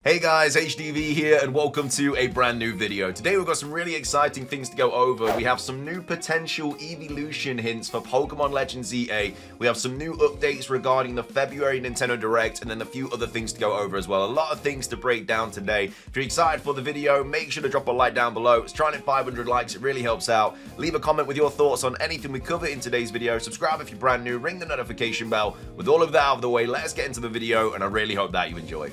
Hey guys, HDV here and welcome to a brand new video. Today we've got some really exciting things to go over. We have some new potential Eeveelution hints for Pokemon Legends EA. We have some new updates regarding the February Nintendo Direct and then a few other things to go over as well. A lot of things to break down today. If you're excited for the video, make sure to drop a like down below. It's trying to hit 500 likes, it really helps out. Leave a comment with your thoughts on anything we cover in today's video. Subscribe if you're brand new, ring the notification bell. With all of that out of the way, let's get into the video and I really hope that you enjoy.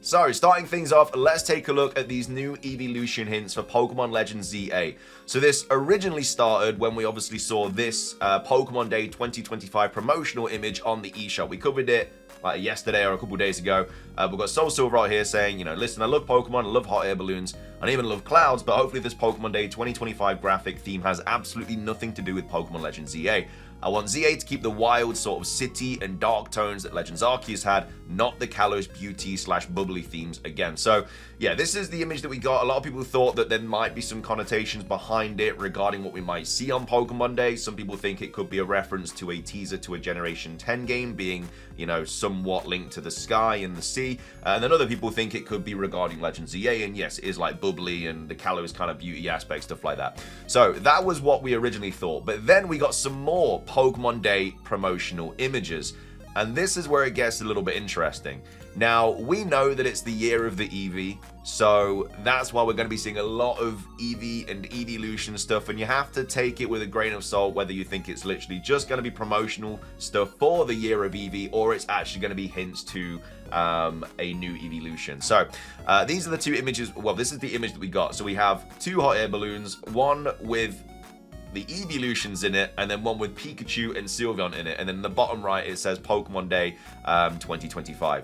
So, starting things off, let's take a look at these new Eeveelution hints for Pokemon Legends EA. So this originally started when we obviously saw this Pokemon Day 2025 promotional image on the eShop. We covered it like yesterday or a couple days ago. We've got Soul Silver right here saying, you know, listen, I love Pokemon, I love hot air balloons, and I even love clouds, but hopefully this Pokemon Day 2025 graphic theme has absolutely nothing to do with Pokemon Legends EA. I want ZA to keep the wild sort of city and dark tones that Legends Arceus had, not the Kalos beauty / bubbly themes again. So yeah, this is the image that we got. A lot of people thought that there might be some connotations behind it regarding what we might see on Pokemon Day. Some people think it could be a reference to a teaser to a Generation 10 game being, you know, somewhat linked to the sky and the sea. And then other people think it could be regarding Legends EA, and yes, it is like bubbly and the Kalos kind of beauty aspect, stuff like that. So that was what we originally thought. But then we got some more Pokemon Day promotional images, and this is where it gets a little bit interesting. Now, we know that it's the year of the Eevee, so that's why we're going to be seeing a lot of Eevee and Eeveelution stuff, and you have to take it with a grain of salt whether you think it's literally just going to be promotional stuff for the year of Eevee or it's actually going to be hints to a new Eeveelution. So these are the two images. Well, this is the image that we got. So we have two hot air balloons, one with the Eeveelutions in it, and then one with Pikachu and Sylveon in it, and then in the bottom right it says Pokemon Day 2025.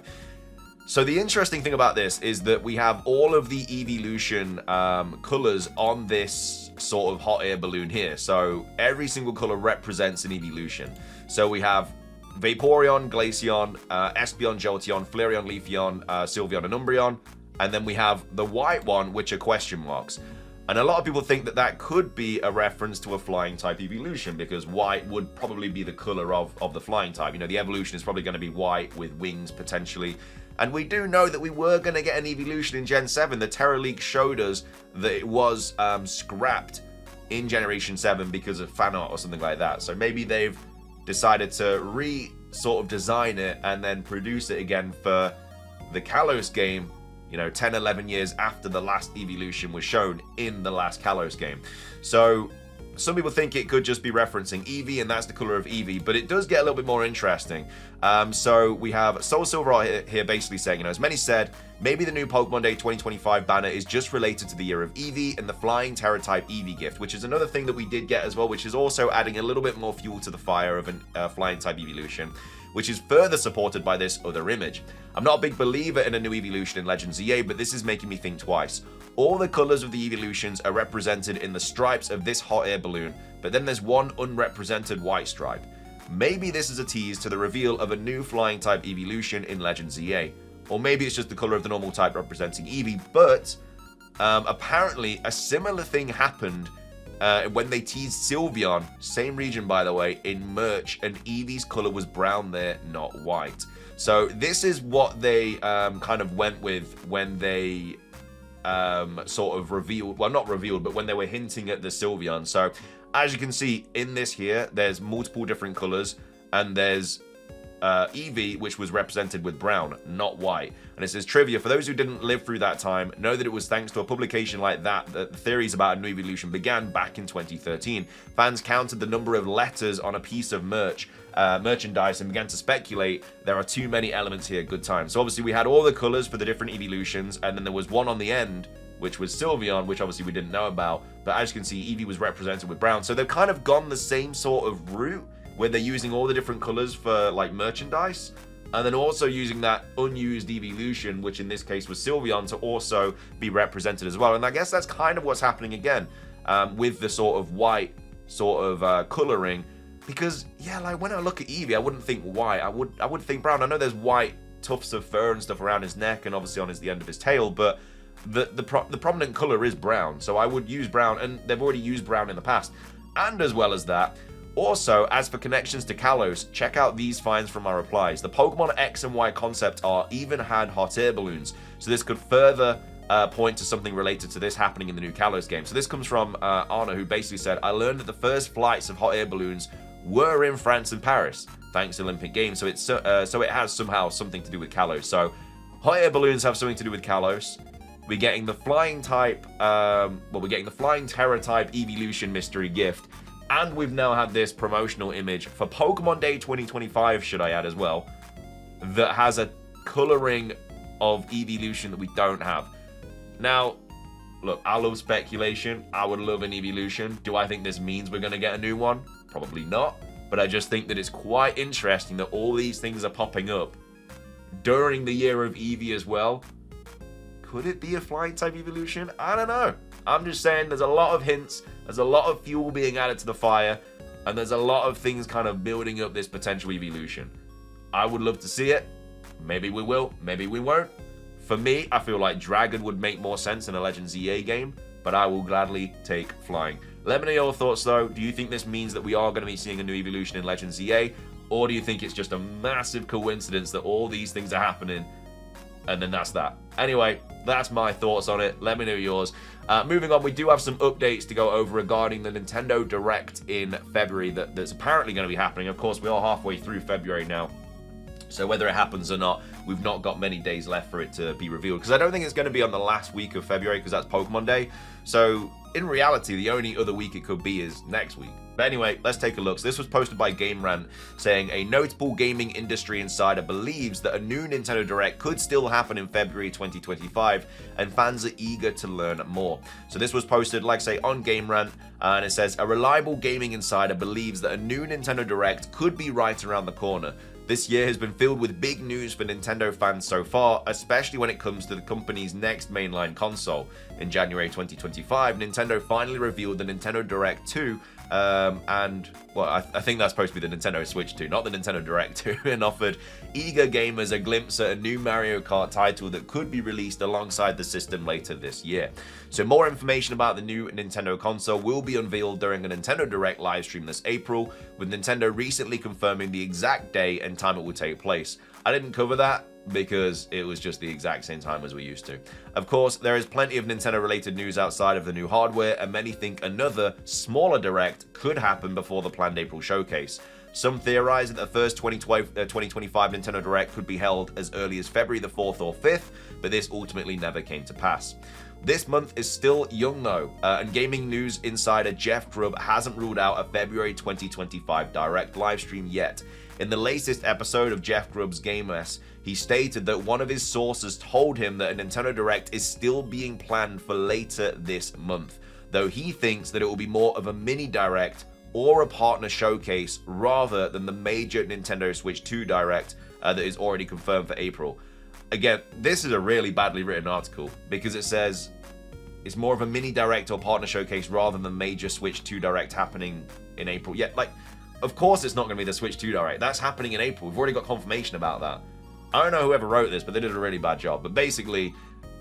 So the interesting thing about this is that we have all of the Eeveelution colors on this sort of hot air balloon here. So every single color represents an Eeveelution. So we have Vaporeon, Glaceon, Espeon, Jolteon, Flareon, Leafeon, Sylveon, and Umbreon, and then we have the white one, which are question marks. And a lot of people think that that could be a reference to a flying type evolution, because white would probably be the color of the flying type. You know, the evolution is probably going to be white with wings potentially. And we do know that we were going to get an evolution in Gen 7. The Terra Leak showed us that it was scrapped in Generation 7 because of fan art or something like that. So maybe they've decided to sort of design it and then produce it again for the Kalos game, you know, 10, 11 years after the last Eeveelution was shown in the last Kalos game. So some people think it could just be referencing Eevee, and that's the color of Eevee, but it does get a little bit more interesting. So we have Soul Silver right here basically saying, you know, as many said, maybe the new Pokemon Day 2025 banner is just related to the year of Eevee and the flying Terra type Eevee gift, which is another thing that we did get as well, which is also adding a little bit more fuel to the fire of a flying type Eeveelution, which is further supported by this other image. I'm not a big believer in a new Eeveelution in Legends EA, but this is making me think twice. All the colors of the Eeveelutions are represented in the stripes of this hot air balloon, but then there's one unrepresented white stripe. Maybe this is a tease to the reveal of a new flying type Eeveelution in Legends EA. Or maybe it's just the color of the normal type representing Eevee, but apparently a similar thing happened when they teased Sylveon, same region by the way, in merch, and Eevee's color was brown there, not white. So this is what they kind of went with when they sort of revealed, well, not revealed, but when they were hinting at the Sylveon. So as you can see in this here, there's multiple different colors, and there's Eevee, which was represented with brown, not white. And it says, trivia, for those who didn't live through that time, know that it was thanks to a publication like that that the theories about a new evolution began back in 2013. Fans counted the number of letters on a piece of merchandise and began to speculate there are too many elements here, good times. So obviously we had all the colors for the different evolutions, and then there was one on the end, which was Sylveon, which obviously we didn't know about. But as you can see, Eevee was represented with brown. So they've kind of gone the same sort of route, where they're using all the different colors for like merchandise, and then also using that unused Eeveelution, which in this case was Sylveon, to also be represented as well. And I guess that's kind of what's happening again with the sort of white sort of coloring, because yeah, like when I look at Eevee, I wouldn't think white. I would think brown. I know there's white tufts of fur and stuff around his neck and obviously on the end of his tail, but the prominent color is brown. So I would use brown, and they've already used brown in the past. And as well as that, Also, as for connections to Kalos, check out these finds from our replies. The Pokemon X and Y concept art even had hot air balloons, so this could further point to something related to this happening in the new Kalos game. So this comes from Anna, who basically said, I learned that the first flights of hot air balloons were in France and Paris, thanks to Olympic Games, so it has somehow something to do with Kalos. So hot air balloons have something to do with Kalos. We're getting the flying type, we're getting the flying terror type Eeveelution mystery gift. And we've now had this promotional image for Pokemon Day 2025, should I add as well, that has a coloring of Eeveelution that we don't have. Now, look, I love speculation. I would love an Eeveelution. Do I think this means we're going to get a new one? Probably not. But I just think that it's quite interesting that all these things are popping up during the year of Eevee as well. Could it be a flying type Eeveelution? I don't know. I'm just saying there's a lot of hints, there's a lot of fuel being added to the fire, and there's a lot of things kind of building up this potential Eeveelution. I would love to see it. Maybe we will, maybe we won't. For me, I feel like Dragon would make more sense in a Legends EA game, but I will gladly take flying. Let me know your thoughts though. Do you think this means that we are going to be seeing a new Eeveelution in Legends EA? Or do you think it's just a massive coincidence that all these things are happening and then that's that? Anyway, that's my thoughts on it. Let me know yours. Moving on, we do have some updates to go over regarding the Nintendo Direct in February that's apparently going to be happening. Of course, we are halfway through February now. So whether it happens or not, we've not got many days left for it to be revealed. Because I don't think it's going to be on the last week of February, because that's Pokemon Day. So in reality, the only other week it could be is next week. But anyway, let's take a look. So this was posted by Game Rant, saying a notable gaming industry insider believes that a new Nintendo Direct could still happen in February 2025, and fans are eager to learn more. So this was posted, like I say, on Game Rant, and it says, a reliable gaming insider believes that a new Nintendo Direct could be right around the corner. This year has been filled with big news for Nintendo fans so far, especially when it comes to the company's next mainline console. In January 2025, Nintendo finally revealed the Nintendo Direct 2, I think that's supposed to be the Nintendo Switch 2, not the Nintendo Direct 2, and offered eager gamers a glimpse at a new Mario Kart title that could be released alongside the system later this year. So more information about the new Nintendo console will be unveiled during a Nintendo Direct livestream this April, with Nintendo recently confirming the exact day and time it will take place. I didn't cover that because it was just the exact same time as we used to. Of course, there is plenty of Nintendo related news outside of the new hardware, and many think another, smaller Direct could happen before the planned April showcase. Some theorize that the first 2025 Nintendo Direct could be held as early as February the 4th or 5th, but this ultimately never came to pass. This month is still young though, and gaming news insider Jeff Grubb hasn't ruled out a February 2025 Direct livestream yet. In the latest episode of Jeff Grubb's Game Mess, he stated that one of his sources told him that a Nintendo Direct is still being planned for later this month, though he thinks that it will be more of a mini Direct or a partner showcase rather than the major Nintendo Switch 2 Direct that is already confirmed for April. Again, this is a really badly written article because it says it's more of a mini Direct or partner showcase rather than the major Switch 2 Direct happening in April. Yeah, like, of course it's not going to be the Switch 2 Direct. That's happening in April. We've already got confirmation about that. I don't know whoever wrote this, but they did a really bad job. But basically,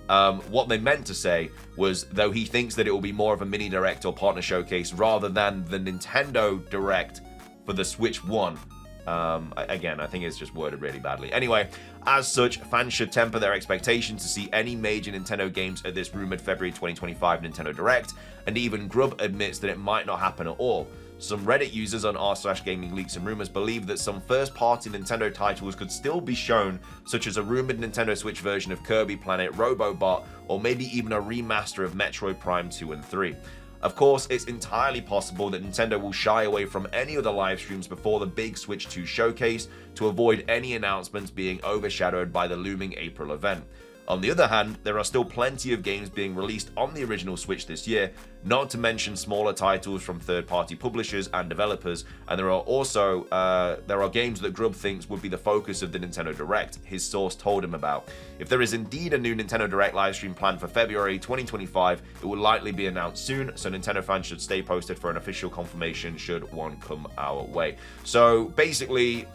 what they meant to say was, though he thinks that it will be more of a mini Direct or partner showcase rather than the Nintendo Direct for the Switch 1. Again, I think it's just worded really badly. Anyway, as such, fans should temper their expectations to see any major Nintendo games at this rumored February 2025 Nintendo Direct, and even Grubb admits that it might not happen at all. Some Reddit users on r/gaming leaks and rumors believe that some first-party Nintendo titles could still be shown, such as a rumored Nintendo Switch version of Kirby Planet Robobot, or maybe even a remaster of Metroid Prime 2 and 3. Of course, it's entirely possible that Nintendo will shy away from any other live streams before the big Switch 2 showcase to avoid any announcements being overshadowed by the looming April event. On the other hand, there are still plenty of games being released on the original Switch this year, not to mention smaller titles from third-party publishers and developers, and there are games that Grubb thinks would be the focus of the Nintendo Direct, his source told him about. If there is indeed a new Nintendo Direct livestream planned for February 2025, it will likely be announced soon, so Nintendo fans should stay posted for an official confirmation should one come our way. So basically,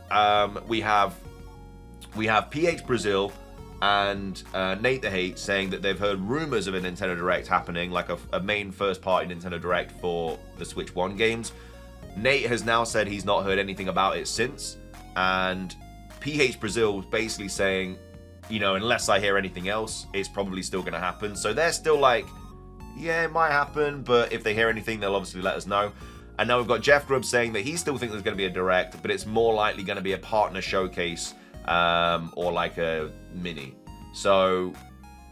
we have PH Brazil and Nate the Hate saying that they've heard rumors of a Nintendo Direct happening, like a main first-party Nintendo Direct for the Switch 1 games. Nate has now said he's not heard anything about it since, and PH Brazil basically saying, you know, unless I hear anything else, it's probably still going to happen. So they're still like, yeah, it might happen, but if they hear anything, they'll obviously let us know. And now we've got Jeff Grubb saying that he still thinks there's going to be a direct, but it's more likely going to be a partner showcase or like a mini. So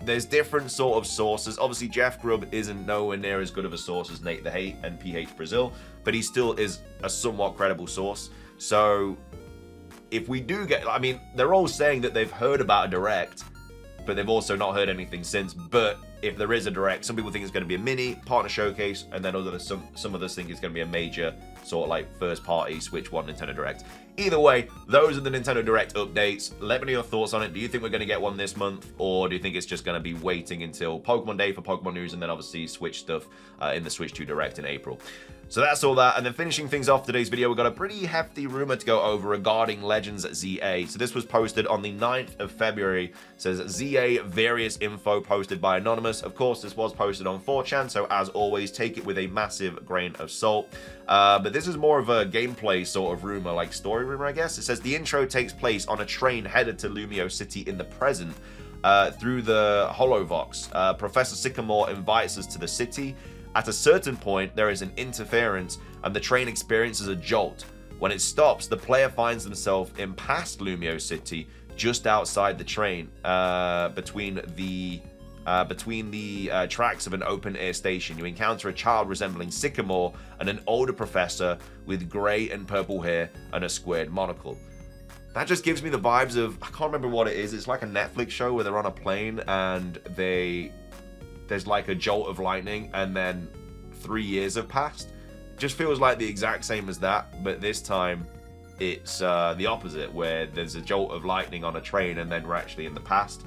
there's different sort of sources. Obviously, Jeff Grubb isn't nowhere near as good of a source as Nate the Hate and PH Brazil, but he still is a somewhat credible source. So if we do get, I mean, they're all saying that they've heard about a direct, but they've also not heard anything since. But if there is a direct, some people think it's going to be a mini partner showcase, and then some others think it's going to be a major sort of like first party Switch 1 Nintendo Direct. Either way, those are the Nintendo Direct updates. Let me know your thoughts on it. Do you think we're going to get one this month, or do you think it's just going to be waiting until Pokemon Day for Pokemon news, and then obviously Switch stuff in the Switch 2 Direct in April? So that's all that. And then finishing things off today's video, we've got a pretty hefty rumor to go over regarding Legends ZA. So this was posted on the 9th of February. It says ZA various info posted by Anonymous. Of course, this was posted on 4chan, so as always, take it with a massive grain of salt. But this is more of a gameplay sort of rumor, like story rumor, I guess. It says the intro takes place on a train headed to Lumiose City in the present. Through the Holovox, Professor Sycamore invites us to the city. At a certain point, there is an interference, and the train experiences a jolt. When it stops, the player finds themselves in past Lumiose City, just outside the train, between the tracks of an open-air station. You encounter a child resembling Sycamore and an older professor with grey and purple hair and a squared monocle. That just gives me the vibes of, I can't remember what it is. It's like a Netflix show where they're on a plane and there's like a jolt of lightning, and then 3 years have passed. Just feels like the exact same as that, but this time it's the opposite, where there's a jolt of lightning on a train and then we're actually in the past.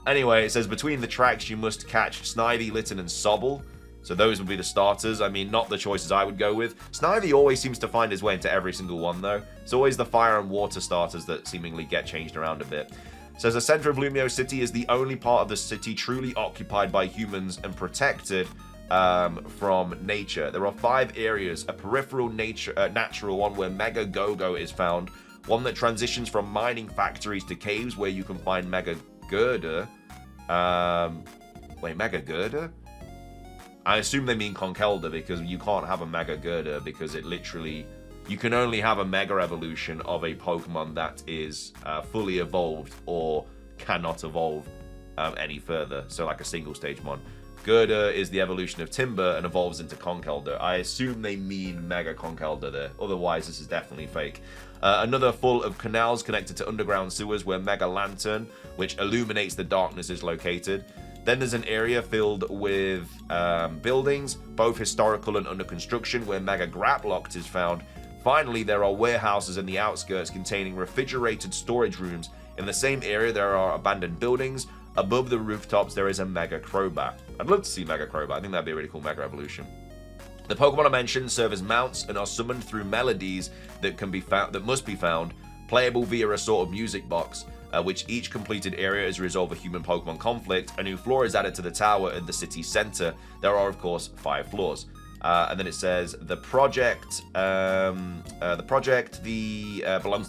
Anyway, it says between the tracks you must catch Snivy, Litten, and Sobble. So those would be the starters. I mean, not the choices I would go with. Snivy always seems to find his way into every single one, though. It's always the fire and water starters that seemingly get changed around a bit. Says the center of Lumiose City is the only part of the city truly occupied by humans and protected from nature. There are 5 areas: a peripheral natural one where Mega Go-Go is found, one that transitions from mining factories to caves where you can find Mega Girder. Wait, Mega Girder? I assume they mean Conkeldurr, because you can't have a Mega Girder because it literally... You can only have a Mega Evolution of a Pokemon that is fully evolved or cannot evolve any further. So like a single stage one. Girder is the evolution of Timber and evolves into Conkeldurr. I assume they mean Mega Conkeldurr there. Otherwise, this is definitely fake. Another full of canals connected to underground sewers where Mega Lantern, which illuminates the darkness, is located. Then there's an area filled with buildings, both historical and under construction, where Mega Graplocked is found. Finally, there are warehouses in the outskirts containing refrigerated storage rooms. In the same area, there are abandoned buildings. Above the rooftops, there is a Mega Crobat. I'd love to see Mega Crobat. I think that'd be a really cool Mega Evolution. The Pokemon I mentioned serve as mounts and are summoned through melodies that must be found, playable via a sort of music box, which each completed area is resolve a human Pokemon conflict. A new floor is added to the tower at the city center. There are, of course, 5 floors. And then it says the project belongs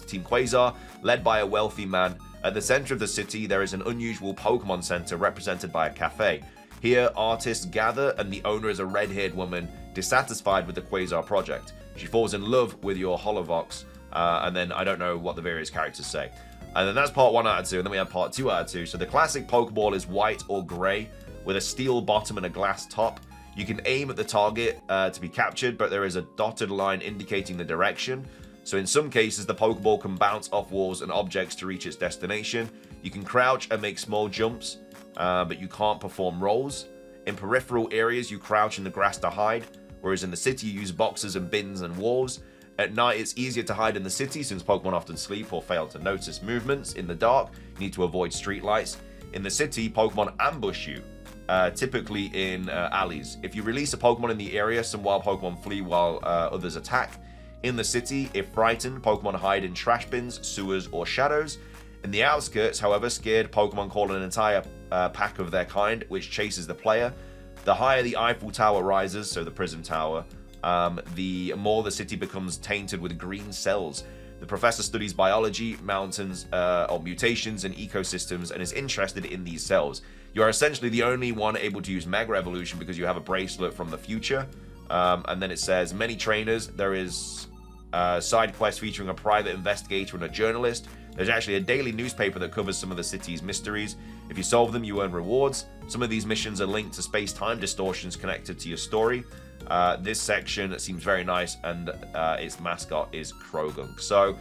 to Team Quasar, led by a wealthy man. At the center of the city, there is an unusual Pokemon center represented by a cafe. Here, artists gather, and the owner is a red-haired woman dissatisfied with the Quasar project. She falls in love with your Holovox, and then I don't know what the various characters say. And then that's part 1 out of 2, and then we have part 2 out of 2. So the classic Pokeball is white or grey, with a steel bottom and a glass top. You can aim at the target to be captured, but there is a dotted line indicating the direction. So in some cases, the Pokeball can bounce off walls and objects to reach its destination. You can crouch and make small jumps, but you can't perform rolls. In peripheral areas, you crouch in the grass to hide, whereas in the city, you use boxes and bins and walls. At night, it's easier to hide in the city since Pokemon often sleep or fail to notice movements. In the dark, you need to avoid streetlights. In the city, Pokemon ambush you. Typically in alleys. If you release a Pokemon in the area, some wild Pokemon flee while others attack. In the city, if frightened, Pokemon hide in trash bins, sewers, or shadows. In the outskirts, however, scared Pokemon call an entire pack of their kind, which chases the player. The higher the Eiffel Tower rises, so the Prism Tower, the more the city becomes tainted with green cells. The professor studies biology, mountains, or mutations and ecosystems, and is interested in these cells. You are essentially the only one able to use Mega Evolution because you have a bracelet from the future. And then it says, many trainers. There is a side quest featuring a private investigator and a journalist. There's actually a daily newspaper that covers some of the city's mysteries. If you solve them, you earn rewards. Some of these missions are linked to space-time distortions connected to your story. This section seems very nice, and its mascot is Krogunk. So,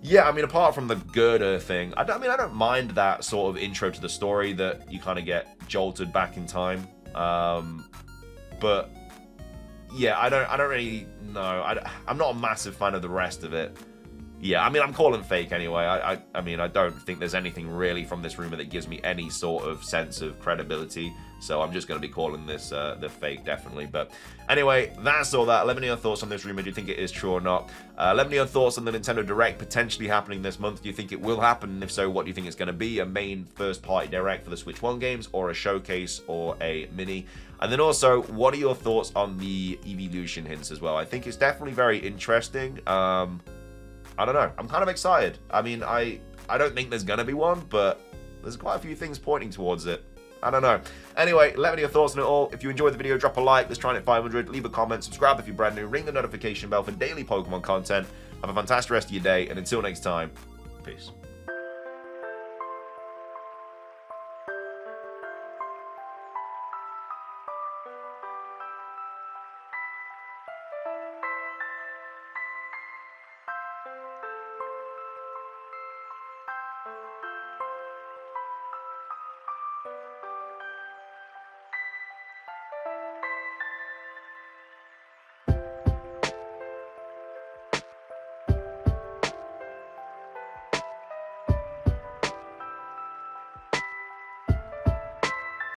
yeah, I mean, apart from the girder thing, I don't mind that sort of intro to the story that you kind of get jolted back in time. But yeah, I don't really know. I'm not a massive fan of the rest of it. Yeah, I mean, I'm calling fake anyway. I mean, I don't think there's anything really from this rumor that gives me any sort of sense of credibility. So I'm just going to be calling this the fake, definitely. But anyway, that's all that. Let me know your thoughts on this rumor. Do you think it is true or not? Let me know your thoughts on the Nintendo Direct potentially happening this month. Do you think it will happen? And if so, what do you think it's going to be? A main first-party Direct for the Switch 1 games, or a showcase, or a mini? And then also, what are your thoughts on the Eeveelution hints as well? I think it's definitely very interesting. I don't know. I'm kind of excited. I mean, I don't think there's going to be one, but there's quite a few things pointing towards it. I don't know. Anyway, let me know your thoughts on it all. If you enjoyed the video, drop a like. Let's try and hit 500. Leave a comment. Subscribe if you're brand new. Ring the notification bell for daily Pokemon content. Have a fantastic rest of your day. And until next time, peace.